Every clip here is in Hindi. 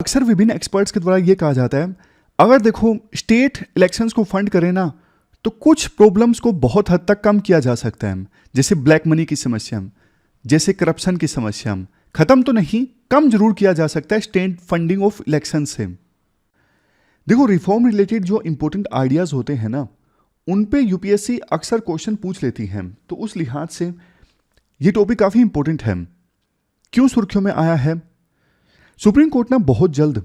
अक्सर विभिन्न एक्सपर्ट्स के द्वारा ये कहा जाता है, अगर देखो स्टेट इलेक्शंस को फंड करें ना तो कुछ प्रॉब्लम्स को बहुत हद तक कम किया जा सकता है। जैसे ब्लैक मनी की समस्या, जैसे करप्शन की समस्या, खत्म तो नहीं, कम जरूर किया जा सकता है स्टेट फंडिंग ऑफ इलेक्शन से। देखो रिफॉर्म रिलेटेड जो इंपॉर्टेंट आइडियाज होते हैं ना, उन पे यूपीएससी अक्सर क्वेश्चन पूछ लेती है, तो उस लिहाज से ये टॉपिक काफी इंपॉर्टेंट है। क्यों सुर्खियों में आया है? सुप्रीम कोर्ट ना बहुत जल्द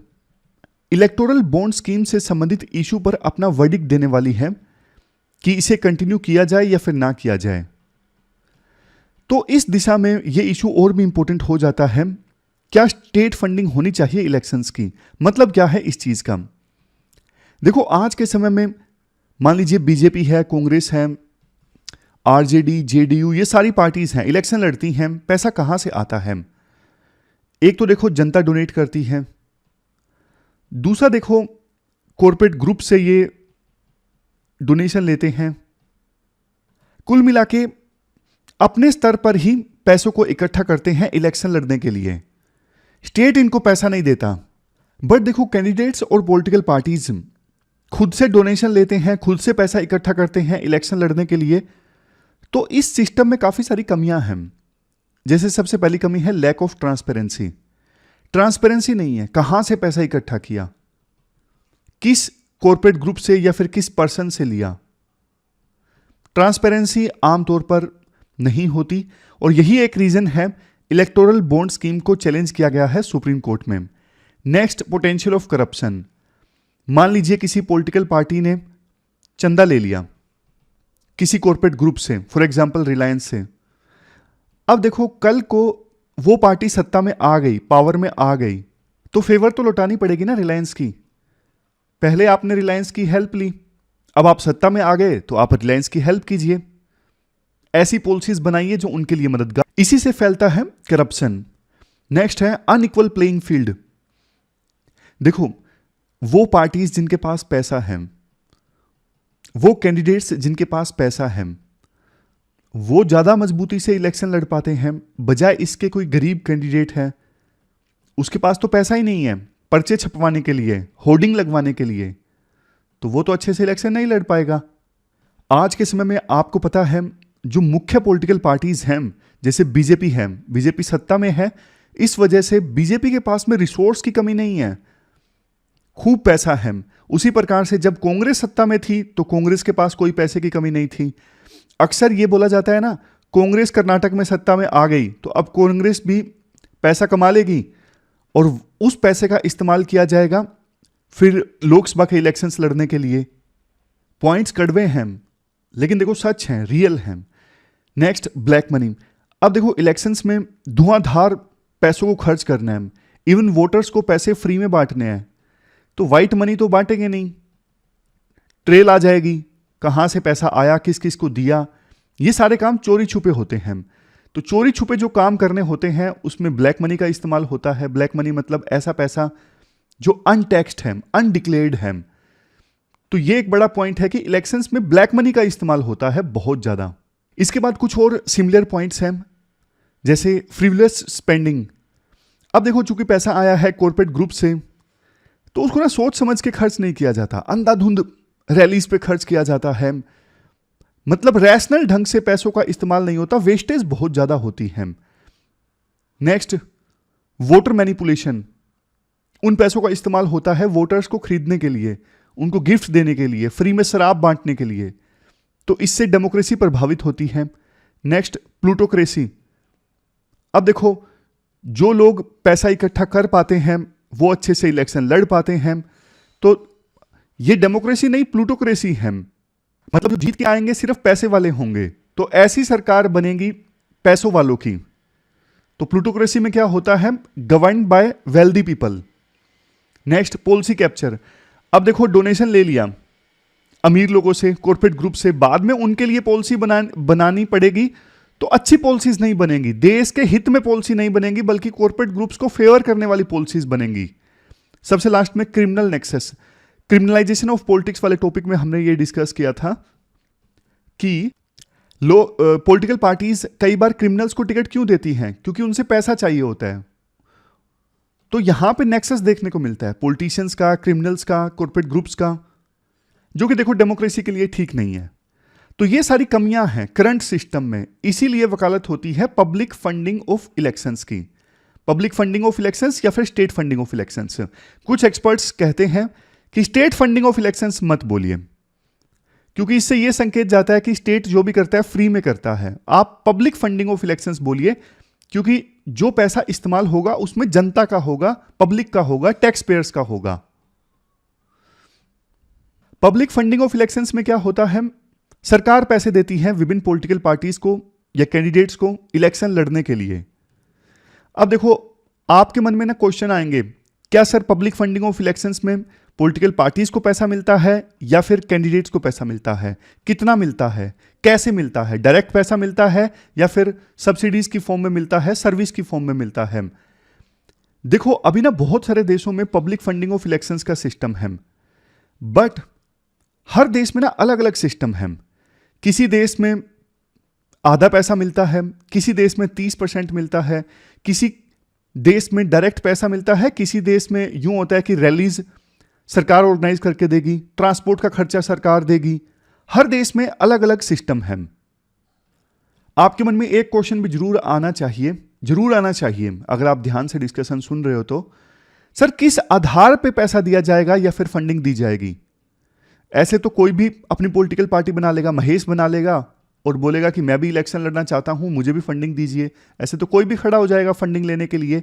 इलेक्टोरल बॉन्ड स्कीम से संबंधित इशू पर अपना वर्डिक्ट देने वाली है कि इसे कंटिन्यू किया जाए या फिर ना किया जाए। तो इस दिशा में यह इशू और भी इंपॉर्टेंट हो जाता है। क्या स्टेट फंडिंग होनी चाहिए इलेक्शंस की? मतलब क्या है इस चीज का? देखो आज के समय में मान लीजिए बीजेपी है, कांग्रेस है, आरजेडी, जेडीयू, ये सारी पार्टीज हैं, इलेक्शन लड़ती हैं। पैसा कहां से आता है? एक तो देखो जनता डोनेट करती है, दूसरा देखो कॉर्पोरेट ग्रुप से ये डोनेशन लेते हैं। कुल मिला के अपने स्तर पर ही पैसों को इकट्ठा करते हैं इलेक्शन लड़ने के लिए। स्टेट इनको पैसा नहीं देता। बट देखो कैंडिडेट्स और पॉलिटिकल पार्टीज खुद से डोनेशन लेते हैं, खुद से पैसा इकट्ठा करते हैं इलेक्शन लड़ने के लिए। तो इस सिस्टम में काफी सारी कमियां हैं। जैसे सबसे पहली कमी है लैक ऑफ ट्रांसपेरेंसी। ट्रांसपेरेंसी नहीं है, कहां से पैसा इकट्ठा किया, किस कॉर्पोरेट ग्रुप से या फिर किस पर्सन से लिया। ट्रांसपेरेंसी आमतौर पर नहीं होती और यही एक रीजन है इलेक्टोरल बॉन्ड स्कीम को चैलेंज किया गया है सुप्रीम कोर्ट में। Next, potential of corruption. मान लीजिए किसी पॉलिटिकल पार्टी ने चंदा ले लिया किसी कॉर्पोरेट ग्रुप से, फॉर एग्जांपल रिलायंस से। अब देखो कल को वो पार्टी सत्ता में आ गई, पावर में आ गई, तो फेवर तो लौटानी पड़ेगी ना रिलायंस की। पहले आपने रिलायंस की हेल्प ली, अब आप सत्ता में आ गए तो आप रिलायंस की हेल्प कीजिए। ऐसी पॉलिसीज बनाइए जो उनके लिए मददगार। इसी से फैलता है करप्शन। नेक्स्ट है अनइक्वल प्लेइंग फील्ड। देखो वो पार्टीज जिनके पास पैसा है, वो कैंडिडेट्स जिनके पास पैसा है, वो ज्यादा मजबूती से इलेक्शन लड़ पाते हैं, बजाय इसके कोई गरीब कैंडिडेट है, उसके पास तो पैसा ही नहीं है पर्चे छपवाने के लिए, होर्डिंग लगवाने के लिए, तो वो तो अच्छे से इलेक्शन नहीं लड़ पाएगा। आज के समय में आपको पता है जो मुख्य पॉलिटिकल पार्टीज हैं, जैसे बीजेपी है, बीजेपी सत्ता में है, इस वजह से बीजेपी के पास में रिसोर्स की कमी नहीं है, खूब पैसा है। उसी प्रकार से जब कांग्रेस सत्ता में थी तो कांग्रेस के पास कोई पैसे की कमी नहीं थी। अक्सर ये बोला जाता है ना, कांग्रेस कर्नाटक में सत्ता में आ गई तो अब कांग्रेस भी पैसा कमा लेगी और उस पैसे का इस्तेमाल किया जाएगा फिर लोकसभा के इलेक्शंस लड़ने के लिए। पॉइंट्स कड़वे हैं लेकिन देखो सच हैं, रियल हैं। Next, black money. अब देखो इलेक्शंस में धुआंधार पैसों को खर्च करना है, इवन वोटर्स को पैसे फ्री में बांटने हैं, तो व्हाइट मनी तो बांटेंगे नहीं, ट्रेल आ जाएगी कहां से पैसा आया, किस किस को दिया। ये सारे काम चोरी छुपे होते हैं। तो चोरी छुपे जो काम करने होते हैं उसमें ब्लैक मनी का इस्तेमाल होता है। ब्लैक मनी मतलब ऐसा पैसा जो अनटैक्स्ड है, अनडिक्लेयर्ड है। तो ये एक बड़ा पॉइंट है कि इलेक्शंस में ब्लैक मनी का इस्तेमाल होता है बहुत ज्यादा। इसके बाद कुछ और सिमिलर पॉइंट्स हैं, जैसे फ्रिवलेस स्पेंडिंग। अब देखो चूंकि पैसा आया है कॉर्पोरेट ग्रुप से, तो उसको ना सोच समझ के खर्च नहीं किया जाता, अंधाधुंध रैलीज पे खर्च किया जाता है। मतलब रैशनल ढंग से पैसों का इस्तेमाल नहीं होता, वेस्टेज बहुत ज्यादा होती है। Next, voter manipulation. उन पैसों का इस्तेमाल होता है वोटर्स को खरीदने के लिए, उनको गिफ्ट देने के लिए, फ्री में शराब बांटने के लिए। तो इससे डेमोक्रेसी प्रभावित होती है। Next, plutocracy. अब देखो जो लोग पैसा इकट्ठा कर पाते हैं वो अच्छे से इलेक्शन लड़ पाते हैं, तो ये डेमोक्रेसी नहीं प्लूटोक्रेसी है। मतलब जो जीत के आएंगे सिर्फ पैसे वाले होंगे, तो ऐसी सरकार बनेगी पैसों वालों की। तो प्लूटोक्रेसी में क्या होता है, governed bye wealthy people. Next, policy capture. अब देखो डोनेशन ले लिया अमीर लोगों से, कॉर्पोरेट ग्रुप से, बाद में उनके लिए पॉलिसी बनानी पड़ेगी तो अच्छी पॉलिसीज नहीं बनेंगी, देश के हित में पॉलिसी नहीं बनेगी, बल्कि कॉर्पोरेट ग्रुप्स को फेवर करने वाली पॉलिसीज बनेंगी। सबसे लास्ट में criminal nexus, criminalisation of politics वाले टॉपिक में हमने ये डिस्कस किया था कि पॉलिटिकल पार्टीज कई बार क्रिमिनल्स को टिकट क्यों देती हैं, क्योंकि उनसे पैसा चाहिए होता है। तो यहां पे नेक्सस देखने को मिलता है पॉलिटिशियंस का, क्रिमिनल्स का, कॉर्पोरेट ग्रुप्स का, जो कि देखो डेमोक्रेसी के लिए ठीक नहीं है। तो ये सारी कमियां हैं करंट सिस्टम में, इसीलिए वकालत होती है पब्लिक फंडिंग ऑफ इलेक्शंस की। पब्लिक फंडिंग ऑफ इलेक्शंस या फिर स्टेट फंडिंग ऑफ इलेक्शंस। कुछ एक्सपर्ट्स कहते हैं कि स्टेट फंडिंग ऑफ इलेक्शंस मत बोलिए, क्योंकि इससे यह संकेत जाता है कि स्टेट जो भी करता है फ्री में करता है। आप पब्लिक फंडिंग ऑफ इलेक्शंस बोलिए, क्योंकि जो पैसा इस्तेमाल होगा उसमें जनता का होगा, पब्लिक का होगा, टैक्स पेयर्स का होगा। पब्लिक फंडिंग ऑफ इलेक्शंस में क्या होता है, सरकार पैसे देती है विभिन्न पॉलिटिकल पार्टीज को या कैंडिडेट्स को इलेक्शन लड़ने के लिए। अब देखो आपके मन में ना क्वेश्चन आएंगे, क्या sir public funding of elections में पॉलिटिकल पार्टीज को पैसा मिलता है या फिर कैंडिडेट्स को पैसा मिलता है, कितना मिलता है, कैसे मिलता है, डायरेक्ट पैसा मिलता है या फिर सब्सिडीज की फॉर्म में मिलता है, सर्विस की फॉर्म में मिलता है। देखो अभी ना बहुत सारे देशों में पब्लिक फंडिंग ऑफ इलेक्शंस का सिस्टम है, बट हर देश में ना अलग अलग सिस्टम है। किसी देश में आधा पैसा मिलता है, किसी देश में 30% मिलता है, किसी देश में डायरेक्ट पैसा मिलता है, किसी देश में यूं होता है कि रैलीज सरकार ऑर्गेनाइज करके देगी, ट्रांसपोर्ट का खर्चा सरकार देगी। हर देश में अलग अलग सिस्टम है। आपके मन में एक क्वेश्चन भी जरूर आना चाहिए अगर आप ध्यान से डिस्कशन सुन रहे हो तो, सर किस आधार पे पैसा दिया जाएगा या फिर फंडिंग दी जाएगी। ऐसे तो कोई भी अपनी पॉलिटिकल पार्टी बना लेगा, महेश बना लेगा और बोलेगा कि मैं भी इलेक्शन लड़ना चाहता हूं, मुझे भी फंडिंग दीजिए। ऐसे तो कोई भी खड़ा हो जाएगा फंडिंग लेने के लिए।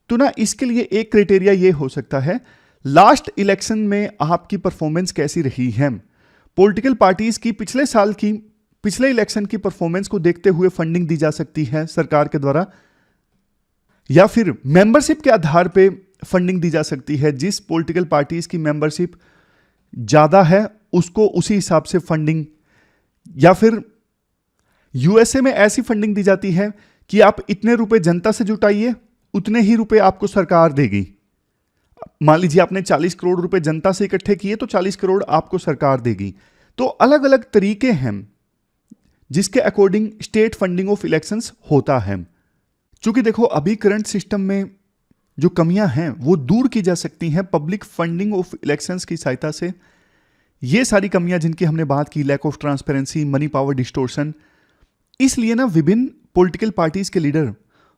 तो ना इसके लिए एक क्राइटेरिया ये हो सकता है, लास्ट इलेक्शन में आपकी परफॉर्मेंस कैसी रही है। पॉलिटिकल पार्टीज की पिछले इलेक्शन की परफॉर्मेंस को देखते हुए फंडिंग दी जा सकती है सरकार के द्वारा, या फिर मेंबरशिप के आधार पे फंडिंग दी जा सकती है। जिस पॉलिटिकल पार्टीज की मेंबरशिप ज्यादा है उसको उसी हिसाब से फंडिंग, या फिर यूएसए में ऐसी फंडिंग दी जाती है कि आप इतने रुपए जनता से जुटाइए, उतने ही रुपए आपको सरकार देगी। मान लीजिए आपने 40 करोड़ रुपए जनता से इकट्ठे किए तो 40 करोड़ आपको सरकार देगी। तो अलग अलग तरीके हैं जिसके according state funding of elections होता है। क्योंकि देखो अभी करंट सिस्टम में जो कमियां हैं वो दूर की जा सकती हैं पब्लिक फंडिंग ऑफ इलेक्शंस की सहायता से। ये सारी कमियां जिनकी हमने बात की, lack of transparency, money power distortion, इसलिए ना विभिन्न पॉलिटिकल पार्टीज के लीडर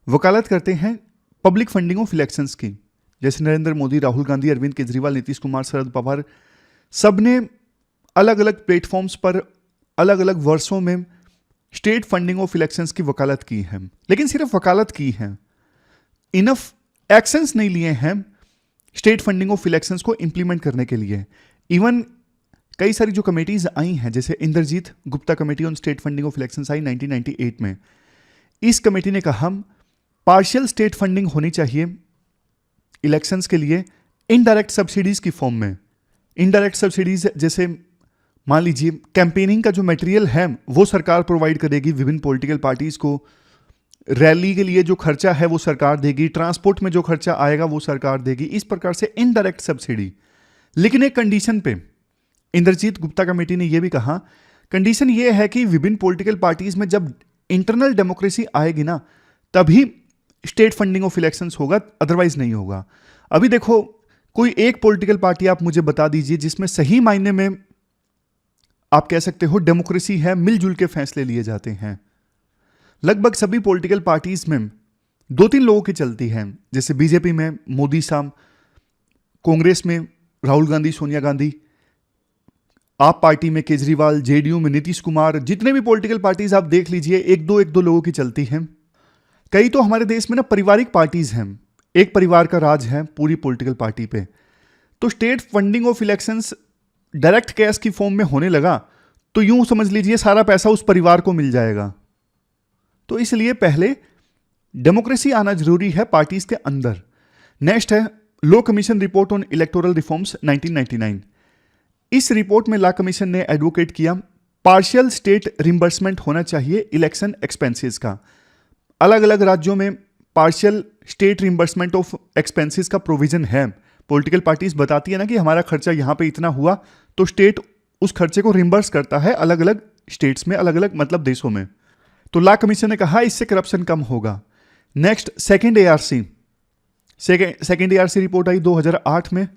वकालत करते हैं पब्लिक फंडिंग ऑफ इलेक्शंस की। जैसे नरेंद्र मोदी, राहुल गांधी, अरविंद केजरीवाल, नीतीश कुमार, शरद पवार, सबने अलग अलग प्लेटफॉर्म्स पर अलग अलग वर्षों में स्टेट फंडिंग ऑफ इलेक्शंस की वकालत की है। लेकिन सिर्फ वकालत की है, इनफ एक्शंस नहीं लिए हैं स्टेट फंडिंग ऑफ इलेक्शंस को इंप्लीमेंट करने के लिए। इवन कई सारी जो कमेटीज आई हैं, जैसे Indrajit Gupta committee on state funding of elections आई 1998 में। इस कमेटी ने कहा पार्शियल स्टेट फंडिंग होनी चाहिए इलेक्शंस के लिए इनडायरेक्ट सब्सिडीज की फॉर्म में। इनडायरेक्ट सब्सिडीज जैसे मान लीजिए कैंपेनिंग का जो मटेरियल है वो सरकार प्रोवाइड करेगी विभिन्न पॉलिटिकल पार्टीज को, रैली के लिए जो खर्चा है वो सरकार देगी, ट्रांसपोर्ट में जो खर्चा आएगा वो सरकार देगी। इस प्रकार से इनडायरेक्ट सब्सिडी। लेकिन एक कंडीशन पे इंद्रजीत गुप्ता कमेटी ने यह भी कहा, कंडीशन ये है कि विभिन्न पॉलिटिकल पार्टीज में जब इंटरनल डेमोक्रेसी आएगी ना तभी स्टेट फंडिंग ऑफ इलेक्शंस होगा, अदरवाइज नहीं होगा। अभी देखो कोई एक पॉलिटिकल पार्टी आप मुझे बता दीजिए जिसमें सही मायने में आप कह सकते हो डेमोक्रेसी है, मिलजुल के फैसले लिए जाते हैं। लगभग सभी पॉलिटिकल पार्टीज में 2-3 लोगों की चलती है। जैसे बीजेपी में मोदी साहब, कांग्रेस में राहुल गांधी, सोनिया गांधी, आप पार्टी में केजरीवाल, जेडीयू में नीतीश कुमार, जितने भी पॉलिटिकल पार्टीज आप देख लीजिए एक दो लोगों की चलती हैं। कई तो हमारे देश में ना पारिवारिक पार्टीज हैं, एक परिवार का राज है पूरी पॉलिटिकल पार्टी पे। तो state funding of elections direct cash की फॉर्म में होने लगा तो यूं समझ लीजिए सारा पैसा उस परिवार को मिल जाएगा। तो इसलिए पहले डेमोक्रेसी आना जरूरी है पार्टीज के अंदर। नेक्स्ट है law commission report on electoral reforms 1999। इस रिपोर्ट में लॉ कमीशन ने एडवोकेट किया पार्शियल स्टेट रिम्बर्समेंट होना चाहिए इलेक्शन एक्सपेंसेस का। अलग अलग राज्यों में partial state reimbursement of expenses का प्रोविजन है। पॉलिटिकल पार्टीज बताती है ना कि हमारा खर्चा यहां पे इतना हुआ, तो स्टेट उस खर्चे को रिम्बर्स करता है अलग अलग स्टेट्स में, अलग अलग मतलब देशों में। तो लॉ कमीशन ने कहा इससे करप्शन कम होगा। Next second ARC second ARC report आई 2008 में।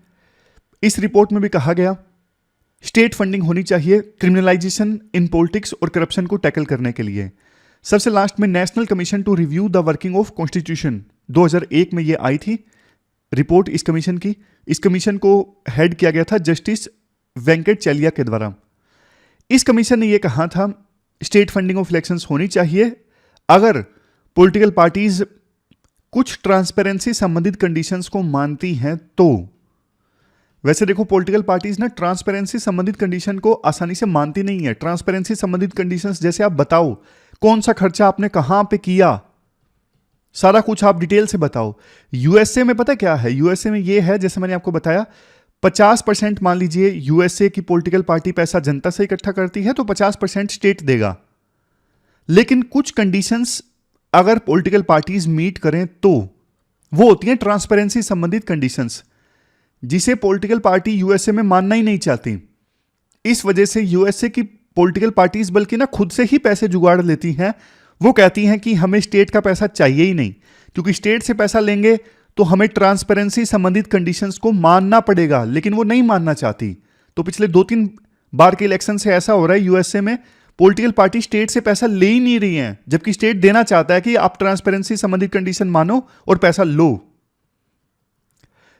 इस रिपोर्ट में भी कहा गया स्टेट फंडिंग होनी चाहिए क्रिमिनलाइजेशन इन पॉलिटिक्स और करप्शन को टैकल करने के लिए। सबसे लास्ट में national commission to review the working of constitution 2001 में ये आई थी रिपोर्ट इस कमीशन की। इस कमीशन को हेड किया गया था जस्टिस वेंकट चैलिया के द्वारा। इस कमीशन ने यह कहा था स्टेट फंडिंग ऑफ इलेक्शंस होनी चाहिए अगर पॉलिटिकल पार्टीज कुछ ट्रांसपेरेंसी संबंधित कंडीशंस को मानती हैं तो। वैसे देखो पॉलिटिकल पार्टीज ना ट्रांसपेरेंसी संबंधित कंडीशन को आसानी से मानती नहीं है। ट्रांसपेरेंसी संबंधित कंडीशंस जैसे आप बताओ कौन सा खर्चा आपने कहां पे किया, सारा कुछ आप डिटेल से बताओ। यूएसए में पता क्या है, यूएसए में ये है जैसे मैंने आपको बताया 50% मान लीजिए यूएसए की पॉलिटिकल पार्टी पैसा जनता से इकट्ठा करती है तो 50% स्टेट देगा। लेकिन कुछ कंडीशंस अगर पॉलिटिकल पार्टीज मीट करें तो वो होती हैं ट्रांसपेरेंसी संबंधित कंडीशंस, जिसे पॉलिटिकल पार्टी यूएसए में मानना ही नहीं चाहती। इस वजह से यूएसए की पॉलिटिकल पार्टीज बल्कि ना खुद से ही पैसे जुगाड़ लेती हैं। वो कहती हैं कि हमें स्टेट का पैसा चाहिए ही नहीं, क्योंकि स्टेट से पैसा लेंगे तो हमें ट्रांसपेरेंसी संबंधित कंडीशंस को मानना पड़ेगा, लेकिन वो नहीं मानना चाहती। तो पिछले 2-3 बार के इलेक्शन से ऐसा हो रहा है यूएसए में पॉलिटिकल पार्टी स्टेट से पैसा ले ही नहीं रही है, जबकि स्टेट देना चाहता है कि आप ट्रांसपेरेंसी संबंधित कंडीशन मानो और पैसा लो।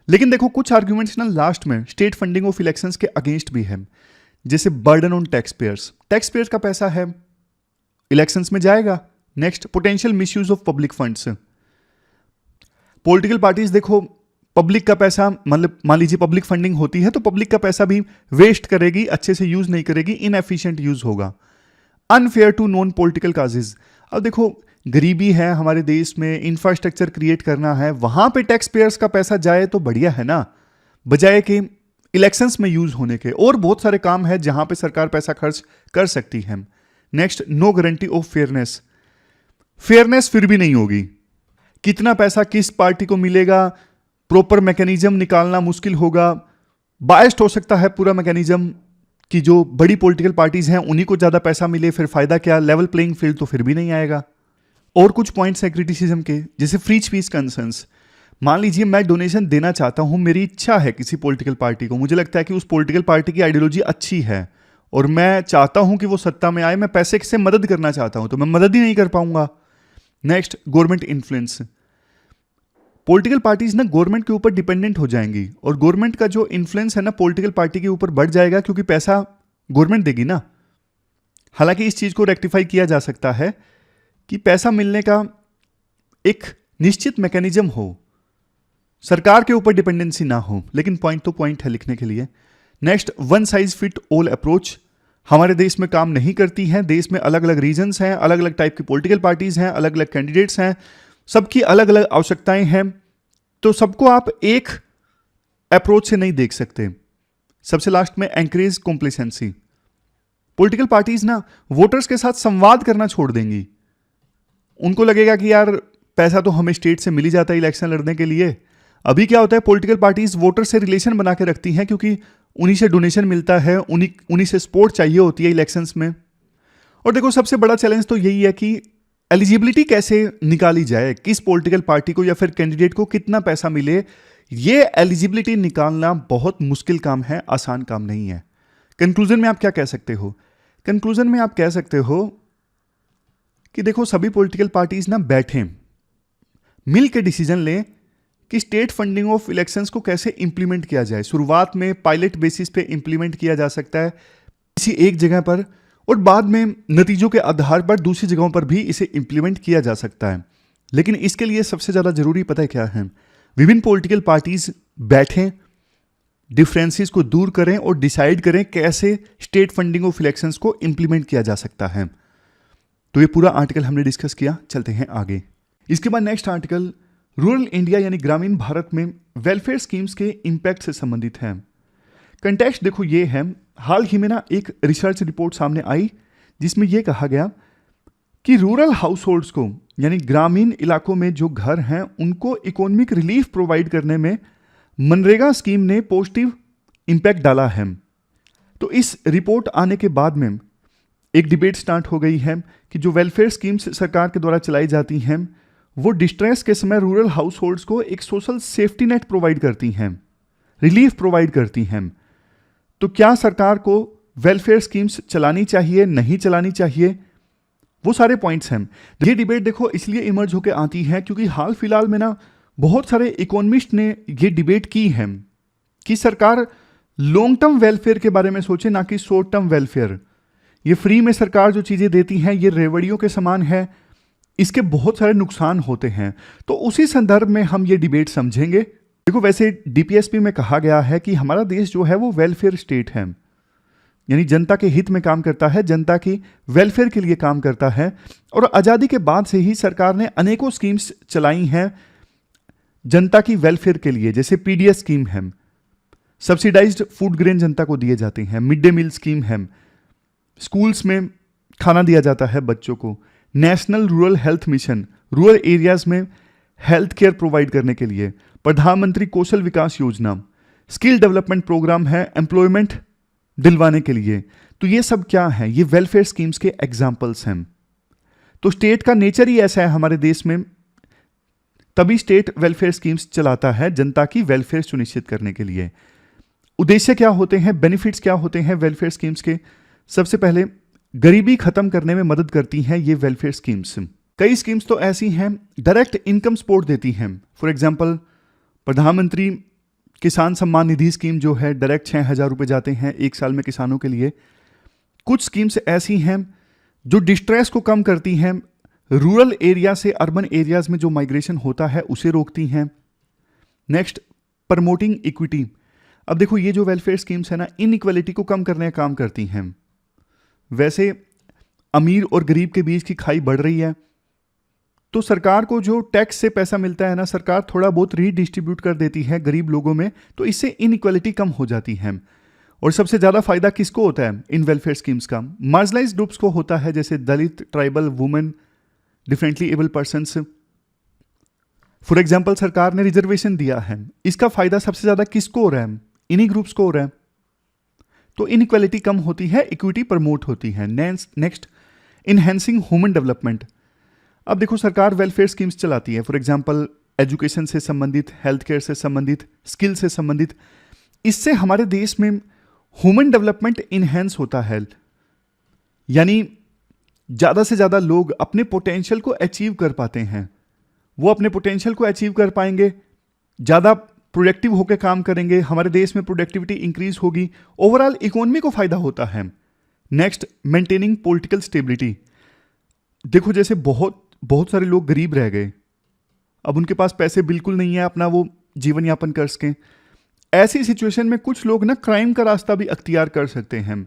लेकिन देखो कुछ आर्ग्यूमेंट्स ना लास्ट में स्टेट फंडिंग ऑफ इलेक्शंस के अगेंस्ट भी है, जैसे बर्डन ऑन टैक्स पेयर्स का पैसा है इलेक्शंस में जाएगा। Next potential misuse of public funds. Political parties देखो पब्लिक का पैसा मतलब मान लीजिए पब्लिक फंडिंग होती है तो पब्लिक का पैसा भी वेस्ट करेगी, अच्छे से यूज नहीं करेगी, इनएफिशिएंट यूज होगा। Unfair to non political causes. अब देखो गरीबी है हमारे देश में, इंफ्रास्ट्रक्चर क्रिएट करना है, वहां पे टैक्स पेयर्स का पैसा जाए तो बढ़िया है ना, बजाय कि इलेक्शंस में यूज होने के। और बहुत सारे काम है जहां पे सरकार पैसा खर्च कर सकती है। Next no guarantee of fairness फिर भी नहीं होगी। कितना पैसा किस पार्टी को मिलेगा, प्रॉपर मैकेनिज्म निकालना मुश्किल होगा। बायस्ड हो सकता है पूरा मैकेनिज्म कि जो बड़ी पॉलिटिकल पार्टीज हैं उन्हीं को ज्यादा पैसा मिले, फिर फायदा क्या, लेवल प्लेइंग फील्ड तो फिर भी नहीं आएगा। और कुछ पॉइंट्स हैं क्रिटिसिज्म के, जैसे फ्री स्पीच कंसर्न्स। मान लीजिए मैं डोनेशन देना चाहता हूं, मेरी इच्छा है किसी पॉलिटिकल पार्टी को, मुझे लगता है कि उस पॉलिटिकल पार्टी की आइडियोलॉजी अच्छी है और मैं चाहता हूं कि वो सत्ता में आए, मैं पैसे से मदद करना चाहता हूं, तो मैं मदद ही नहीं कर पाऊंगा। Next government influence. Political parties ना गवर्नमेंट के ऊपर डिपेंडेंट हो जाएंगी और गवर्नमेंट का जो इन्फ्लुएंस है ना पॉलिटिकल पार्टी के ऊपर बढ़ जाएगा, क्योंकि पैसा गवर्नमेंट देगी ना। हालांकि इस चीज को रेक्टिफाई किया जा सकता है कि पैसा मिलने का एक निश्चित मैकेनिज्म हो, सरकार के ऊपर डिपेंडेंसी ना हो, लेकिन पॉइंट तो पॉइंट है लिखने के लिए। Next one size fit all approach हमारे देश में काम नहीं करती है। देश में अलग अलग रीजन्स हैं, अलग अलग टाइप की पॉलिटिकल पार्टीज हैं, अलग अलग कैंडिडेट्स हैं, सबकी अलग अलग आवश्यकताएं हैं, तो सबको आप एक अप्रोच से नहीं देख सकते। सबसे लास्ट में एंकरेज कॉम्प्लेसेंसी। पॉलिटिकल पार्टीज ना वोटर्स के साथ संवाद करना छोड़ देंगी। उनको लगेगा कि यार पैसा तो हमें स्टेट से मिल ही जाता है इलेक्शन लड़ने के लिए। अभी क्या होता है, पॉलिटिकल पार्टीज वोटर से रिलेशन बना के रखती हैं, क्योंकि उन्हीं से डोनेशन मिलता है, उन्हीं से सपोर्ट चाहिए होती है इलेक्शंस में। और देखो सबसे बड़ा चैलेंज तो यही है कि एलिजिबिलिटी कैसे निकाली जाए, किस पॉलिटिकल पार्टी को या फिर कैंडिडेट को कितना पैसा मिले। ये एलिजिबिलिटी निकालना बहुत मुश्किल काम है, आसान काम नहीं है। कंक्लूजन में आप क्या कह सकते हो? कंक्लूजन में आप कह सकते हो कि देखो सभी पॉलिटिकल पार्टीज ना बैठें, मिल के डिसीजन लें कि स्टेट फंडिंग ऑफ इलेक्शंस को कैसे इंप्लीमेंट किया जाए। शुरुआत में पायलट बेसिस पे इंप्लीमेंट किया जा सकता है किसी एक जगह पर, और बाद में नतीजों के आधार पर दूसरी जगहों पर भी इसे इंप्लीमेंट किया जा सकता है। लेकिन इसके लिए सबसे ज्यादा जरूरी पता है क्या है, विभिन्न पॉलिटिकल पार्टीज बैठें, डिफरेंसेस को दूर करें और डिसाइड करें कैसे स्टेट फंडिंग ऑफ इलेक्शंस को इंप्लीमेंट किया जा सकता है। तो ये पूरा आर्टिकल हमने डिस्कस किया, चलते हैं आगे। इसके बाद नेक्स्ट आर्टिकल रूरल इंडिया यानी ग्रामीण भारत में वेलफेयर स्कीम्स के इंपैक्ट से संबंधित है। कंटेक्स्ट देखो ये है, हाल ही में ना एक रिसर्च रिपोर्ट सामने आई जिसमें यह कहा गया कि रूरल हाउस होल्ड्स को यानी ग्रामीण इलाकों में जो घर हैं उनको इकोनॉमिक रिलीफ प्रोवाइड करने में मनरेगा स्कीम ने पॉजिटिव इंपैक्ट डाला है। तो इस रिपोर्ट आने के बाद में एक डिबेट स्टार्ट हो गई है कि जो वेलफेयर स्कीम्स सरकार के द्वारा चलाई जाती हैं वो डिस्ट्रेस के समय रूरल हाउस होल्ड्स को एक सोशल सेफ्टी नेट प्रोवाइड करती हैं, रिलीफ प्रोवाइड करती हैं। तो क्या सरकार को वेलफेयर स्कीम्स चलानी चाहिए, नहीं चलानी चाहिए, वो सारे पॉइंट्स हैं। ये डिबेट देखो इसलिए इमर्ज होकर आती है क्योंकि हाल फिलहाल में ना बहुत सारे इकोनॉमिस्ट ने ये डिबेट की है कि सरकार लॉन्ग टर्म वेलफेयर के बारे में सोचे, ना कि शॉर्ट टर्म वेलफेयर। ये फ्री में सरकार जो चीज़ें देती हैं ये रेवड़ियों के समान है, इसके बहुत सारे नुकसान होते हैं। तो उसी संदर्भ में हम ये डिबेट समझेंगे। देखो वैसे डीपीएसपी में कहा गया है कि हमारा देश जो है वो वेलफेयर स्टेट है, यानी जनता के हित में काम करता है, जनता की वेलफेयर के लिए काम करता है। और आज़ादी के बाद से ही सरकार ने अनेकों स्कीम्स चलाई हैं जनता की वेलफेयर के लिए, जैसे पीडीएस स्कीम है, सब्सिडाइज्ड फूड ग्रेन जनता को दिए जाते हैं, मिड डे मील स्कीम है, स्कूल्स में खाना दिया जाता है बच्चों को, national rural health mission rural areas में हेल्थ केयर प्रोवाइड करने के लिए, प्रधानमंत्री कौशल विकास योजना, स्किल डेवलपमेंट प्रोग्राम है एम्प्लॉयमेंट दिलवाने के लिए। तो ये सब क्या है, ये वेलफेयर स्कीम्स के एग्जाम्पल्स हैं। तो स्टेट का नेचर ही ऐसा है हमारे देश में, तभी स्टेट वेलफेयर स्कीम्स चलाता है जनता की वेलफेयर सुनिश्चित करने के लिए। उद्देश्य क्या होते हैं, बेनिफिट्स क्या होते हैं वेलफेयर स्कीम्स के? सबसे पहले गरीबी खत्म करने में मदद करती हैं ये वेलफेयर स्कीम्स। कई स्कीम्स तो ऐसी हैं डायरेक्ट इनकम सपोर्ट देती हैं। फॉर एग्जांपल प्रधानमंत्री किसान सम्मान निधि स्कीम जो है डायरेक्ट 6,000 रुपये जाते हैं एक साल में किसानों के लिए। कुछ स्कीम्स ऐसी हैं जो डिस्ट्रेस को कम करती हैं, रूरल एरिया से अर्बन एरियाज में जो माइग्रेशन होता है उसे रोकती हैं। Next, promoting equity. अब देखो ये जो वेलफेयर स्कीम्स है ना, इनइक्वालिटी को कम करने का काम करती हैं। वैसे अमीर और गरीब के बीच की खाई बढ़ रही है, तो सरकार को जो टैक्स से पैसा मिलता है ना, सरकार थोड़ा बहुत रीडिस्ट्रीब्यूट कर देती है गरीब लोगों में, तो इससे इनइक्वालिटी कम हो जाती है। और सबसे ज़्यादा फायदा किसको होता है इन वेलफेयर स्कीम्स का? मार्जिनलाइज्ड ग्रुप्स को होता है, जैसे Dalit, tribal, women, differently able persons. For example सरकार ने रिजर्वेशन दिया है, इसका फायदा सबसे ज़्यादा किसको हो रहा है? इन्हीं ग्रुप्स को हो रहा है। तो इनइक्वालिटी कम होती है, इक्विटी प्रमोट होती है। Next, enhancing human development. अब देखो सरकार वेलफेयर स्कीम्स चलाती है, फॉर एग्जांपल एजुकेशन से संबंधित, हेल्थ केयर से संबंधित, स्किल से संबंधित। इससे हमारे देश में ह्यूमन डेवलपमेंट इनहेंस होता है, यानी ज़्यादा से ज़्यादा लोग अपने पोटेंशियल को अचीव कर पाते हैं। वो अपने पोटेंशियल को अचीव कर पाएंगे, ज़्यादा प्रोडक्टिव होकर काम करेंगे, हमारे देश में प्रोडक्टिविटी इंक्रीज होगी, ओवरऑल इकोनॉमी को फायदा होता है। Next, maintaining political stability. देखो जैसे बहुत सारे लोग गरीब रह गए, अब उनके पास पैसे बिल्कुल नहीं है अपना वो जीवन यापन कर सकें। ऐसी सिचुएशन में कुछ लोग ना क्राइम का रास्ता भी अख्तियार कर सकते हैं।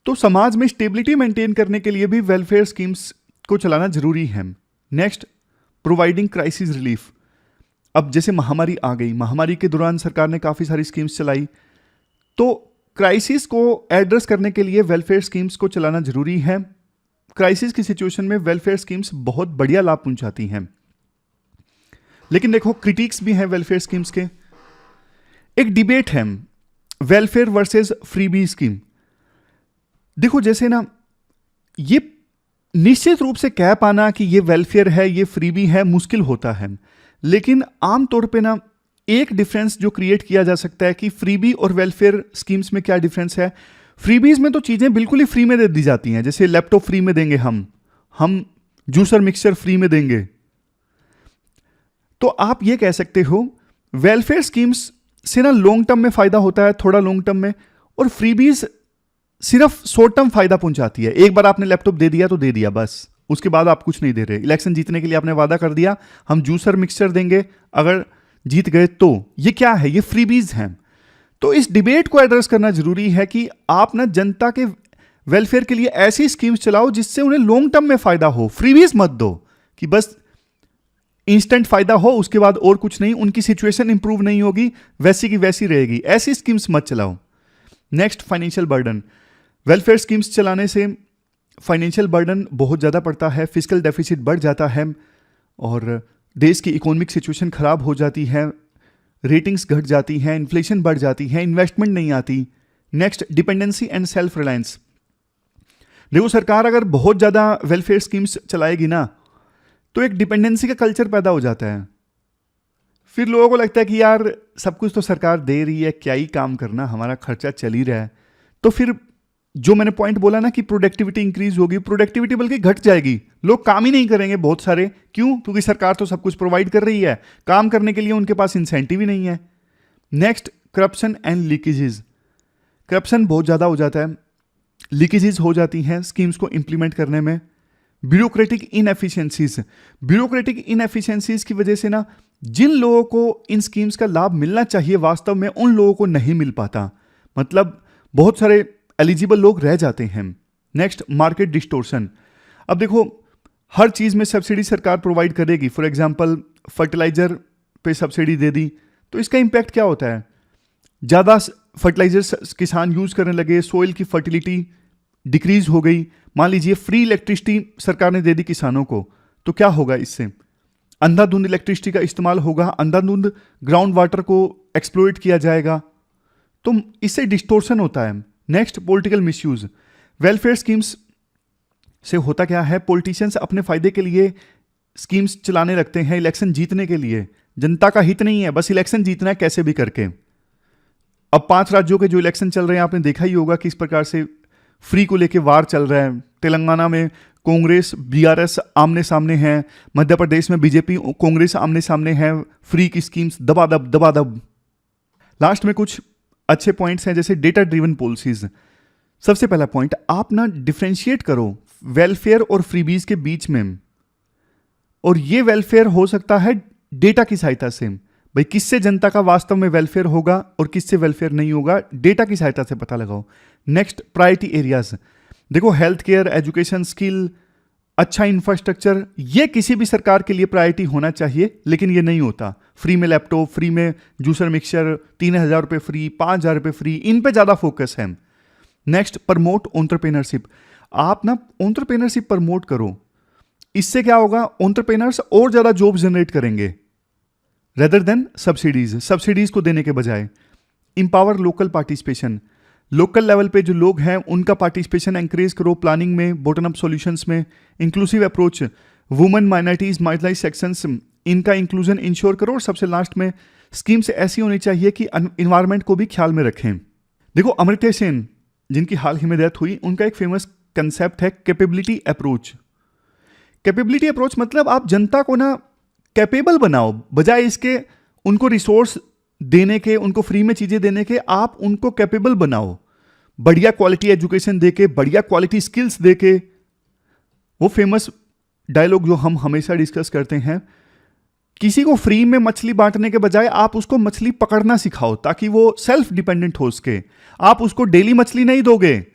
तो समाज में स्टेबिलिटी मेंटेन करने के लिए भी वेलफेयर स्कीम्स को चलाना जरूरी है। Next, providing crisis relief. अब जैसे महामारी आ गई, महामारी के दौरान सरकार ने काफ़ी सारी स्कीम्स चलाई, तो क्राइसिस को एड्रेस करने के लिए वेलफेयर स्कीम्स को चलाना जरूरी है। क्राइसिस की सिचुएशन में वेलफेयर स्कीम्स बहुत बढ़िया लाभ पहुंचाती हैं। लेकिन देखो क्रिटिक्स भी हैं वेलफेयर स्कीम्स के। एक डिबेट है वेलफेयर वर्सेस फ्रीबी स्कीम। देखो जैसे ना, ये निश्चित रूप से कह पाना कि ये वेलफेयर है, ये फ्रीबी है, मुश्किल होता है। लेकिन आमतौर पे ना एक डिफरेंस जो क्रिएट किया जा सकता है कि फ्रीबी और वेलफेयर स्कीम्स में क्या डिफरेंस है। फ्रीबीज में तो चीज़ें बिल्कुल ही फ्री में दे दी जाती हैं, जैसे लैपटॉप फ्री में देंगे, हम जूसर मिक्सचर फ्री में देंगे। तो आप ये कह सकते हो वेलफेयर स्कीम्स से ना लॉन्ग टर्म में फायदा होता है, थोड़ा लॉन्ग टर्म में, और फ्रीबीज सिर्फ शॉर्ट टर्म फायदा पहुंचाती है। एक बार आपने लैपटॉप दे दिया तो दे दिया, बस उसके बाद आप कुछ नहीं दे रहे। इलेक्शन जीतने के लिए आपने वादा कर दिया हम जूसर मिक्सचर देंगे, अगर जीत गए तो। ये क्या है? ये फ्रीबीज हैं। तो इस डिबेट को एड्रेस करना जरूरी है कि आप ना जनता के वेलफेयर के लिए ऐसी स्कीम्स चलाओ जिससे उन्हें लॉन्ग टर्म में फायदा हो। फ्रीबीज मत दो कि बस इंस्टेंट फायदा हो, उसके बाद और कुछ नहीं, उनकी सिचुएशन इंप्रूव नहीं होगी, वैसी की वैसी रहेगी। ऐसी स्कीम्स मत चलाओ। Next, financial burden. Welfare schemes चलाने से फाइनेंशियल बर्डन बहुत ज़्यादा पड़ता है, फिजिकल डेफिसिट बढ़ जाता है और देश की इकोनॉमिक सिचुएशन खराब हो जाती है, रेटिंग्स घट जाती हैं, इन्फ्लेशन बढ़ जाती है, इन्वेस्टमेंट नहीं आती। Next, dependency and self reliance. देखो सरकार अगर बहुत ज़्यादा वेलफेयर स्कीम्स चलाएगी ना, तो एक डिपेंडेंसी का कल्चर पैदा हो जाता है। फिर लोगों को लगता है कि यार सब कुछ तो सरकार दे रही है, क्या ही काम करना, हमारा खर्चा चल ही रहा है। तो फिर जो मैंने पॉइंट बोला ना कि प्रोडक्टिविटी इंक्रीज होगी, प्रोडक्टिविटी बल्कि घट जाएगी, लोग काम ही नहीं करेंगे बहुत सारे। क्यों? क्योंकि सरकार तो सब कुछ प्रोवाइड कर रही है, काम करने के लिए उनके पास इंसेंटिव ही नहीं है। Next, corruption and leakages. Corruption बहुत ज़्यादा हो जाता है, लीकेजेस हो जाती हैं स्कीम्स को इंप्लीमेंट करने में। ब्यूरोक्रेटिक इनएफिशिएंसीज, ब्यूरोक्रेटिक इनएफिशिएंसीज की वजह से ना जिन लोगों को इन स्कीम्स का लाभ मिलना चाहिए वास्तव में उन लोगों को नहीं मिल पाता, मतलब बहुत सारे एलिजिबल लोग रह जाते हैं। Next, market distortion. अब देखो हर चीज़ में सब्सिडी सरकार प्रोवाइड करेगी, फॉर एग्जांपल फर्टिलाइजर पे सब्सिडी दे दी तो इसका इम्पैक्ट क्या होता है? ज़्यादा फर्टिलाइजर किसान यूज़ करने लगे, सोइल की फर्टिलिटी डिक्रीज हो गई। मान लीजिए फ्री इलेक्ट्रिसिटी सरकार ने दे दी किसानों को, तो क्या होगा? इससे अंधाधुंध इलेक्ट्रिसिटी का इस्तेमाल होगा, अंधाधुंध ग्राउंड वाटर को एक्सप्लॉइट किया जाएगा, तो इससे डिस्टोर्शन होता है। Next, political misuse. Welfare schemes से होता क्या है? पॉलिटिशियंस अपने फायदे के लिए स्कीम्स चलाने लगते हैं इलेक्शन जीतने के लिए। जनता का हित नहीं है, बस इलेक्शन जीतना है कैसे भी करके। अब 5 राज्यों के जो इलेक्शन चल रहे हैं आपने देखा ही होगा किस प्रकार से फ्री को लेके वार चल रहा है। तेलंगाना में कांग्रेस बीआरएस आमने सामने है, मध्य प्रदेश में बीजेपी कांग्रेस आमने सामने है, फ्री की स्कीम्स दबादब दबादब। लास्ट में कुछ अच्छे पॉइंट्स हैं जैसे डेटा ड्रिवन पॉलिसीज। सबसे पहला पॉइंट, आप ना डिफरेंशिएट करो वेलफेयर और फ्रीबीज के बीच में, और ये वेलफेयर हो सकता है डेटा की सहायता से। भाई किससे जनता का वास्तव में वेलफेयर होगा और किससे वेलफेयर नहीं होगा, डेटा की सहायता से पता लगाओ। Next, priority areas. देखो हेल्थ केयर, एजुकेशन, स्किल, अच्छा इंफ्रास्ट्रक्चर, ये किसी भी सरकार के लिए प्रायोरिटी होना चाहिए, लेकिन ये नहीं होता। फ्री में लैपटॉप, फ्री में जूसर मिक्सचर, 3,000 रुपये फ्री, 5,000 रुपये फ्री, इन पे ज़्यादा फोकस है। Next, promote entrepreneurship. आप ना एंटरप्रेन्योरशिप प्रमोट करो, इससे क्या होगा? एंटरप्रेन्योर्स और ज़्यादा जॉब जनरेट करेंगे रेदर देन सब्सिडीज को देने के बजाय। Empower local participation, local level पे जो लोग हैं उनका पार्टिसिपेशन एंकरेज करो प्लानिंग में, बॉटम अप सॉल्यूशंस में। Inclusive approach, women, minorities, marginalise sections, इनका इंक्लूजन इंश्योर करो। और सबसे लास्ट में, स्कीम्स ऐसी होनी चाहिए कि इन्वायरमेंट को भी ख्याल में रखें। देखो अमर्त्य सेन जिनकी हाल ही में डेथ हुई, उनका एक फेमस कंसेप्ट है कैपेबिलिटी अप्रोच। कैपेबिलिटी अप्रोच मतलब आप जनता को ना कैपेबल बनाओ, बजाय इसके उनको रिसोर्स देने के, उनको फ्री में चीजें देने के, आप उनको कैपेबल बनाओ बढ़िया क्वालिटी एजुकेशन देके, बढ़िया क्वालिटी स्किल्स देके। वो फेमस डायलॉग जो हम हमेशा डिस्कस करते हैं, किसी को फ्री में मछली बांटने के बजाय आप उसको मछली पकड़ना सिखाओ ताकि वो सेल्फ डिपेंडेंट हो सके। आप उसको डेली मछली नहीं दोगे,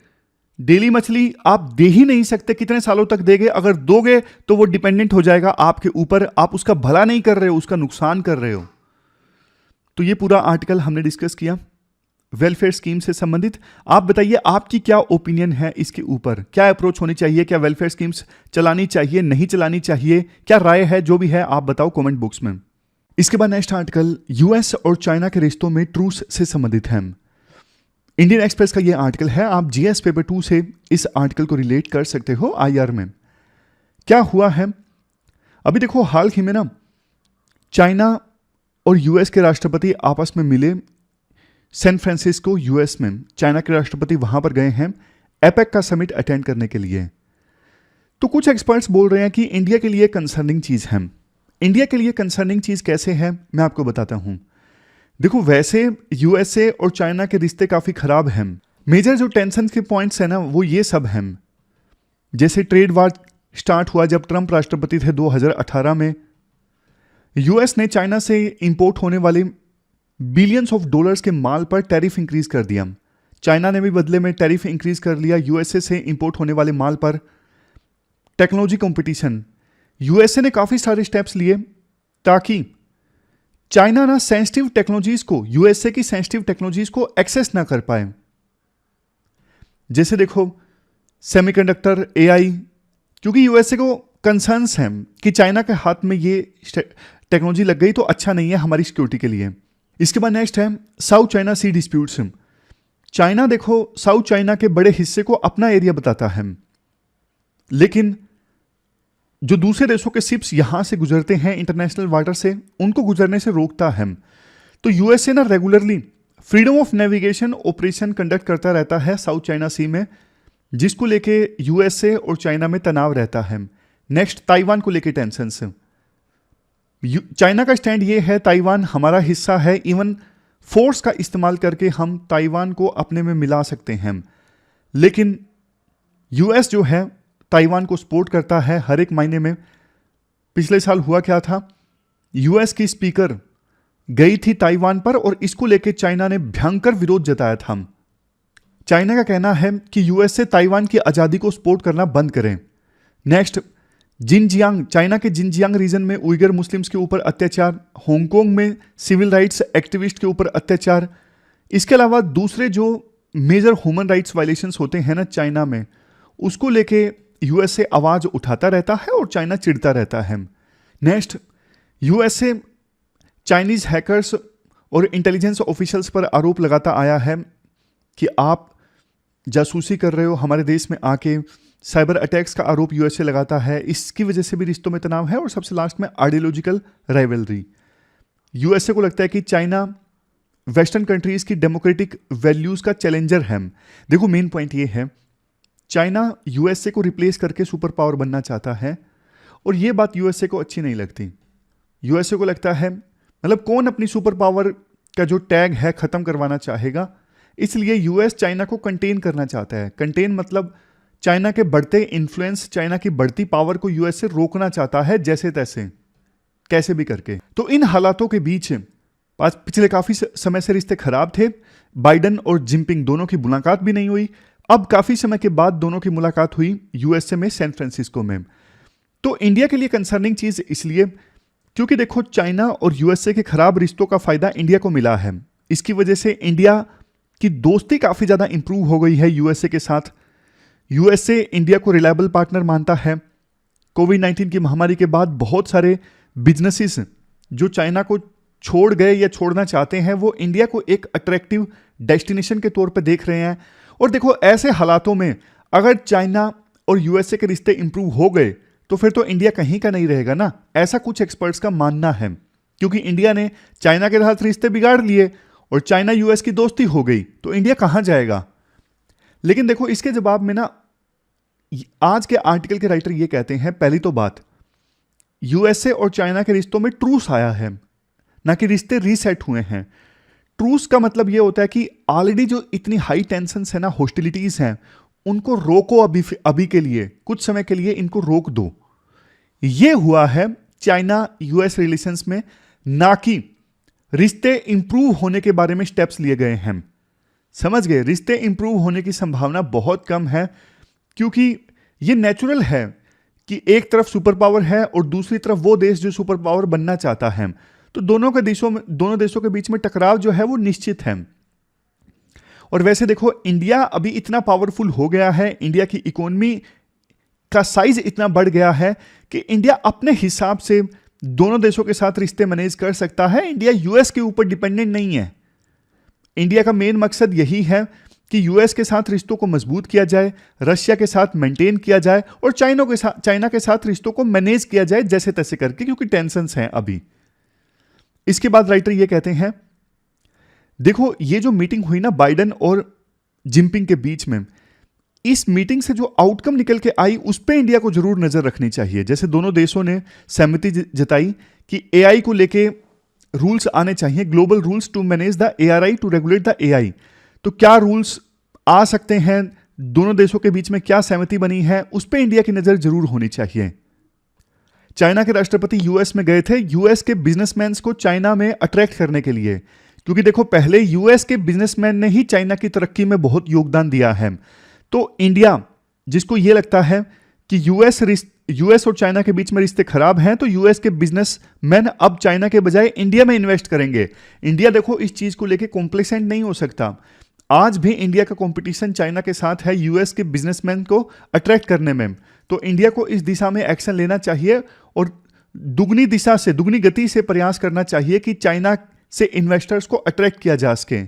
डेली मछली आप दे ही नहीं सकते, कितने सालों तक देंगे? अगर दोगे तो वो डिपेंडेंट हो जाएगा आपके ऊपर, आप उसका भला नहीं कर रहे हो, उसका नुकसान कर रहे हो। तो ये पूरा आर्टिकल हमने डिस्कस किया वेलफेयर स्कीम से संबंधित। आप बताइए आपकी क्या ओपिनियन है इसके ऊपर, क्या अप्रोच होनी चाहिए, क्या वेलफेयर स्कीम्स चलानी चाहिए, नहीं चलानी चाहिए, क्या राय है? जो भी है आप बताओ कमेंट बॉक्स में। इसके बाद नेक्स्ट आर्टिकल यूएस और चाइना के रिश्तों में ट्रूस से संबंधित है। इंडियन एक्सप्रेस का ये आर्टिकल है, आप जीएस पेपर 2 से इस आर्टिकल को रिलेट कर सकते हो। आईआर में क्या हुआ है, अभी देखो हाल ही में ना चाइना और यूएस के राष्ट्रपति आपस में मिले सैन फ्रांसिस्को यूएस में। चाइना के राष्ट्रपति वहां पर गए हैं एपेक का समिट अटेंड करने के लिए। तो कुछ एक्सपर्ट्स बोल रहे हैं कि इंडिया के लिए कंसर्निंग चीज है। इंडिया के लिए कंसर्निंग चीज कैसे है मैं आपको बताता हूं। देखो वैसे यूएसए और चाइना के रिश्ते काफी खराब हैं। मेजर जो टेंशन के पॉइंट्स है ना वो ये सब हैं, जैसे ट्रेड वार स्टार्ट हुआ जब ट्रंप राष्ट्रपति थे 2018 में। यूएस ने चाइना से इंपोर्ट होने वाले बिलियंस ऑफ डॉलर्स के माल पर टैरिफ इंक्रीज कर दिया। चाइना ने भी बदले में टैरिफ इंक्रीज कर लिया यूएसए से इंपोर्ट होने वाले माल पर। टेक्नोलॉजी कंपटीशन, यूएसए ने काफी सारे स्टेप्स लिए ताकि चाइना ना सेंसिटिव टेक्नोलॉजीज को, यूएसए की सेंसिटिव टेक्नोलॉजीज को एक्सेस ना कर पाए। जैसे देखो सेमीकंडक्टर, एआई, क्योंकि यूएसए को कंसर्न्स हैं कि चाइना के हाथ में ये टेक्नोलॉजी लग गई तो अच्छा नहीं है हमारी सिक्योरिटी के लिए। इसके बाद नेक्स्ट है साउथ चाइना सी डिस्प्यूट्स। चाइना देखो साउथ चाइना के बड़े हिस्से को अपना एरिया बताता है, लेकिन जो दूसरे देशों के शिप्स यहां से गुजरते हैं इंटरनेशनल वाटर से, उनको गुजरने से रोकता है। तो यूएसए ना regularly freedom of navigation operation conduct करता रहता है साउथ चाइना सी में, जिसको लेके यूएसए और चाइना में तनाव रहता है। नेक्स्ट, ताइवान को लेके टेंशन से चाइना का स्टैंड ये है, ताइवान हमारा हिस्सा है, इवन फोर्स का इस्तेमाल करके हम ताइवान को अपने में मिला सकते हैं। लेकिन यूएस जो है ताइवान को सपोर्ट करता है हर एक मायने में। पिछले साल हुआ क्या था, यूएस की स्पीकर गई थी ताइवान पर और इसको लेके चाइना ने भयंकर विरोध जताया था। चाइना का कहना है कि यूएस से ताइवान की आजादी को सपोर्ट करना बंद करें। नेक्स्ट, जिनजियांग, चाइना के जिनजियांग रीजन में उइगर मुस्लिम्स के ऊपर अत्याचार, हांगकांग में सिविल राइट्स एक्टिविस्ट के ऊपर अत्याचार, इसके अलावा दूसरे जो मेजर ह्यूमन राइट्स वायलेशंस होते हैं ना चाइना में, उसको लेके यूएसए आवाज उठाता रहता है और चाइना चिढ़ता रहता है। नेक्स्ट, यूएसए चाइनीज हैकर्स और इंटेलिजेंस ऑफिशियल्स पर आरोप लगाता आया है कि आप जासूसी कर रहे हो हमारे देश में आके। साइबर अटैक्स का आरोप यूएसए लगाता है, इसकी वजह से भी रिश्तों में तनाव है। और सबसे लास्ट में आइडियोलॉजिकल राइवलरी। यूएसए को लगता है कि चाइना वेस्टर्न कंट्रीज की डेमोक्रेटिक वैल्यूज का चैलेंजर है। देखो मेन पॉइंट ये है, चाइना यूएसए को रिप्लेस करके सुपर पावर बनना चाहता है और ये बात यूएसए को अच्छी नहीं लगती। यूएसए को लगता है मतलब कौन अपनी सुपर पावर का जो टैग है खत्म करवाना चाहेगा, इसलिए यूएस चाइना को कंटेन करना चाहता है। कंटेन मतलब चाइना के बढ़ते इन्फ्लुएंस, चाइना की बढ़ती पावर को यूएस से रोकना चाहता है, जैसे तैसे कैसे भी करके। तो इन हालातों के बीच पिछले काफी समय से रिश्ते खराब थे। बाइडन और जिनपिंग दोनों की मुलाकात भी नहीं हुई। अब काफी समय के बाद दोनों की मुलाकात हुई यूएसए में, सैन फ्रांसिस्को में। तो इंडिया के लिए कंसर्निंग चीज इसलिए क्योंकि देखो चाइना और यूएसए के खराब रिश्तों का फायदा इंडिया को मिला है। इसकी वजह से इंडिया की दोस्ती काफी ज्यादा इंप्रूव हो गई है यूएसए के साथ। यूएसए इंडिया को रिलायबल पार्टनर मानता है। कोविड-19 की महामारी के बाद बहुत सारे बिजनेसेस जो चाइना को छोड़ गए या छोड़ना चाहते हैं, वो इंडिया को एक अट्रैक्टिव डेस्टिनेशन के तौर पर देख रहे हैं। और देखो ऐसे हालातों में अगर चाइना और यूएसए के रिश्ते इंप्रूव हो गए तो फिर तो इंडिया कहीं का नहीं रहेगा ना, ऐसा कुछ एक्सपर्ट्स का मानना है। क्योंकि इंडिया ने चाइना के साथ रिश्ते बिगाड़ लिए और चाइना यूएस की दोस्ती हो गई तो इंडिया कहां जाएगा। लेकिन देखो इसके जवाब में ना आज के आर्टिकल के राइटर ये कहते हैं, पहली तो बात, यूएसए और चाइना के रिश्तों में ट्रूस आया है, ना कि रिश्ते रीसेट हुए हैं। ट्रूस का मतलब यह होता है कि ऑलरेडी जो इतनी हाई टेंशन है ना, हॉस्टिलिटीज हैं, उनको रोको अभी के लिए, कुछ समय के लिए इनको रोक दो। यह हुआ है चाइना यूएस रिलेशंस में, ना कि रिश्ते इंप्रूव होने के बारे में स्टेप्स लिए गए हैं। समझ गए, रिश्ते इंप्रूव होने की संभावना बहुत कम है क्योंकि यह नेचुरल है कि एक तरफ सुपर पावर है और दूसरी तरफ वो देश जो सुपर पावर बनना चाहता है। तो दोनों देशों के बीच में टकराव जो है वो निश्चित है। और वैसे देखो इंडिया अभी इतना पावरफुल हो गया है, इंडिया की इकोनॉमी का साइज इतना बढ़ गया है कि इंडिया अपने हिसाब से दोनों देशों के साथ रिश्ते मैनेज कर सकता है। इंडिया यूएस के ऊपर डिपेंडेंट नहीं है। इंडिया का मेन मकसद यही है कि यूएस के साथ रिश्तों को मजबूत किया जाए, रशिया के साथ मेंटेन किया जाए और चाइना के साथ रिश्तों को मैनेज किया जाए जैसे तैसे करके, क्योंकि टेंशंस हैं अभी। इसके बाद राइटर ये कहते हैं, देखो ये जो मीटिंग हुई ना बाइडन और जिनपिंग के बीच में, इस मीटिंग से जो आउटकम निकल के आई उस पर इंडिया को जरूर नजर रखनी चाहिए। जैसे दोनों देशों ने सहमति जताई कि एआई को लेके रूल्स आने चाहिए, global rules to manage the ARI, to regulate the AI. तो क्या रूल्स आ सकते हैं, दोनों देशों के बीच में क्या सहमति बनी है, उस पर इंडिया की नजर जरूर होनी चाहिए। चाइना के राष्ट्रपति यूएस में गए थे यूएस के बिजनेसमैन को चाइना में अट्रैक्ट करने के लिए, क्योंकि देखो पहले यूएस के बिजनेसमैन ने ही चाइना की तरक्की में बहुत योगदान दिया है। तो इंडिया जिसको यह लगता है कि यूएस और चाइना के बीच में रिश्ते खराब हैं, तो यूएस के बिजनेसमैन अब चाइना के बजाय इंडिया में इन्वेस्ट करेंगे। इंडिया देखो इस चीज को लेकर कॉम्प्लेसेंट नहीं हो सकता। आज भी इंडिया का कंपटीशन चाइना के साथ है यूएस के बिजनेसमैन को अट्रैक्ट करने में। तो इंडिया को इस दिशा में एक्शन लेना चाहिए और दुगनी गति से प्रयास करना चाहिए कि चाइना से इन्वेस्टर्स को अट्रैक्ट किया जा सके।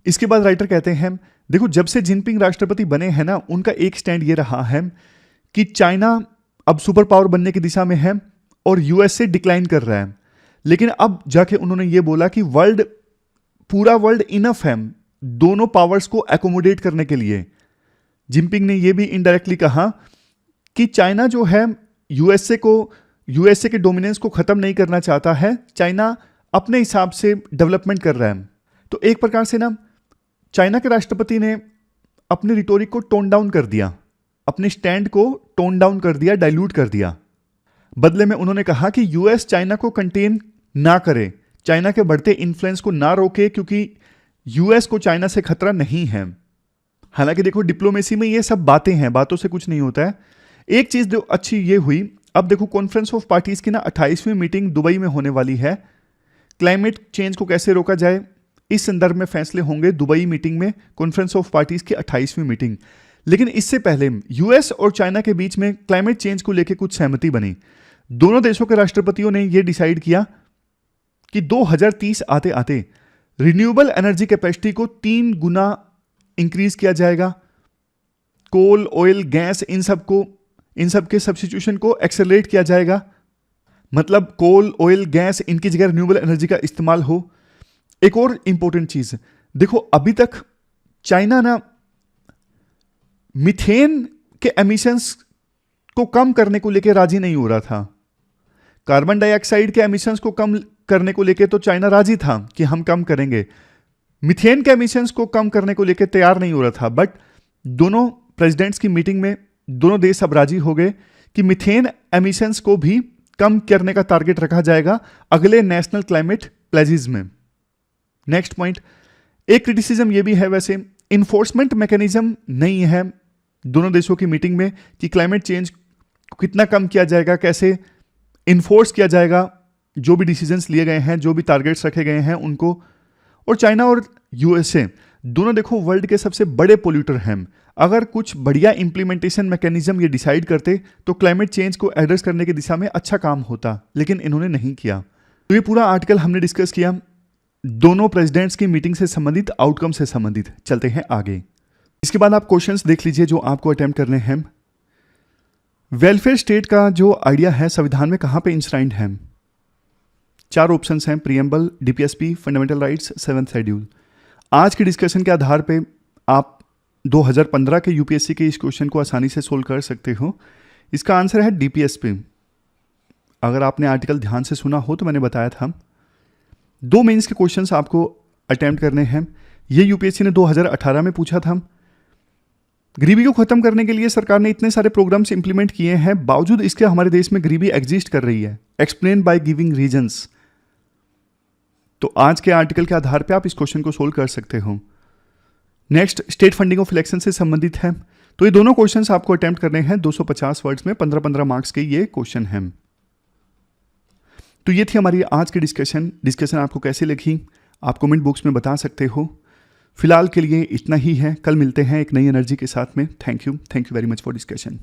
इसके बाद राइटर कहते हैं, देखो जब से जिनपिंग राष्ट्रपति बने हैं ना, उनका एक स्टैंड ये रहा है कि चाइना अब सुपर पावर बनने की दिशा में है और यूएस से डिक्लाइन कर रहा है। लेकिन अब जाके उन्होंने ये बोला कि पूरा वर्ल्ड इनफ है दोनों पावर्स को एकोमोडेट करने के लिए। जिनपिंग ने यह भी इनडायरेक्टली कहा कि चाइना जो है यूएसए के डोमिनेंस को खत्म नहीं करना चाहता है, चाइना अपने हिसाब से डेवलपमेंट कर रहा है। तो एक प्रकार से ना चाइना के राष्ट्रपति ने अपने रिटोरिक को टोन डाउन कर दिया, अपने स्टैंड को टोन डाउन कर दिया, डाइल्यूट कर दिया। बदले में उन्होंने कहा कि यूएस चाइना को कंटेन ना करे, चाइना के बढ़ते इन्फ्लुएंस को ना रोके, क्योंकि यूएस को चाइना से खतरा नहीं है। हालांकि देखो डिप्लोमेसी में ये सब बातें हैं, बातों से कुछ नहीं होता है। एक चीज जो अच्छी ये हुई, अब देखो कॉन्फ्रेंस ऑफ पार्टीज की ना 28वीं मीटिंग दुबई में होने वाली है। क्लाइमेट चेंज को कैसे रोका जाए इस संदर्भ में फैसले होंगे दुबई मीटिंग में, कॉन्फ्रेंस ऑफ पार्टीज की 28वीं मीटिंग। लेकिन इससे पहले यूएस और चाइना के बीच में क्लाइमेट चेंज को लेकर कुछ सहमति बनी। दोनों देशों के राष्ट्रपतियों ने यह डिसाइड किया कि 2030 आते आते रिन्यूएबल एनर्जी कैपेसिटी को 3 गुना इंक्रीज किया जाएगा। कोल, ऑयल, गैस इन सब के सब्स्टिट्यूशन को एक्सेलरेट किया जाएगा। मतलब कोल, ऑयल, गैस इनकी जगह रिन्यूएबल एनर्जी का इस्तेमाल हो। एक और इंपॉर्टेंट चीज देखो, अभी तक चाइना ना मीथेन के एमिशंस को कम करने को लेकर राजी नहीं हो रहा था। कार्बन डाइऑक्साइड के एमिशंस को कम करने को लेकर तो चाइना राजी था कि हम कम करेंगे, मीथेन के एमिशंस को कम करने को लेकर तैयार नहीं हो रहा था। बट दोनों प्रेसिडेंट्स की मीटिंग में दोनों देश अब राजी हो गए कि मीथेन एमिशंस को भी कम करने का टारगेट रखा जाएगा अगले नेशनल क्लाइमेट प्लेजेस में। नेक्स्ट पॉइंट, एक क्रिटिसिज्म ये भी है वैसे, इन्फोर्समेंट मैकेनिज्म नहीं है दोनों देशों की मीटिंग में कि क्लाइमेट चेंज को कितना कम किया जाएगा, कैसे इन्फोर्स किया जाएगा जो भी डिसीजंस लिए गए हैं, जो भी टारगेट्स रखे गए हैं उनको। और चाइना और यूएसए दोनों देखो वर्ल्ड के सबसे बड़े पोल्यूटर हैं। अगर कुछ बढ़िया इंप्लीमेंटेशन मैकेनिज्म ये डिसाइड करते तो क्लाइमेट चेंज को एड्रेस करने की दिशा में अच्छा काम होता, लेकिन इन्होंने नहीं किया। तो ये पूरा आर्टिकल हमने डिस्कस किया दोनों प्रेसिडेंट्स की मीटिंग से संबंधित, आउटकम से संबंधित। चलते हैं आगे। इसके बाद आप क्वेश्चंस देख लीजिए जो आपको अटेम्प्ट करने हैं। वेलफेयर स्टेट का जो आइडिया है संविधान में कहां पे इंश्राइंड है? 4 ऑप्शंस हैं, preamble, DPSP, fundamental rights, 7th schedule. आज के डिस्कशन के आधार पे आप 2015 के यूपीएससी के इस क्वेश्चन को आसानी से सोल्व कर सकते हो। इसका आंसर है डीपीएसपी। अगर आपने आर्टिकल ध्यान से सुना हो तो मैंने बताया था 2 मेंस के क्वेश्चंस आपको अटेम्प्ट करने हैं। ये यूपीएससी ने 2018 में पूछा था। गरीबी को खत्म करने के लिए सरकार ने इतने सारे प्रोग्राम्स इंप्लीमेंट किए हैं, बावजूद इसके हमारे देश में गरीबी एग्जिस्ट कर रही है। Explain by giving reasons. तो आज के आर्टिकल के आधार पे आप इस क्वेश्चन को सोल्व कर सकते हो। Next, state funding of election से संबंधित है। तो ये दोनों क्वेश्चंस आपको अटेम्प्ट करने हैं 250 वर्ड्स में, 15-15 मार्क्स के ये क्वेश्चन हैं। तो ये थी हमारी आज की डिस्कशन आपको कैसी लगी आप कमेंट बॉक्स में बता सकते हो। फिलहाल के लिए इतना ही है, कल मिलते हैं एक नई एनर्जी के साथ में। Thank you very much for discussion.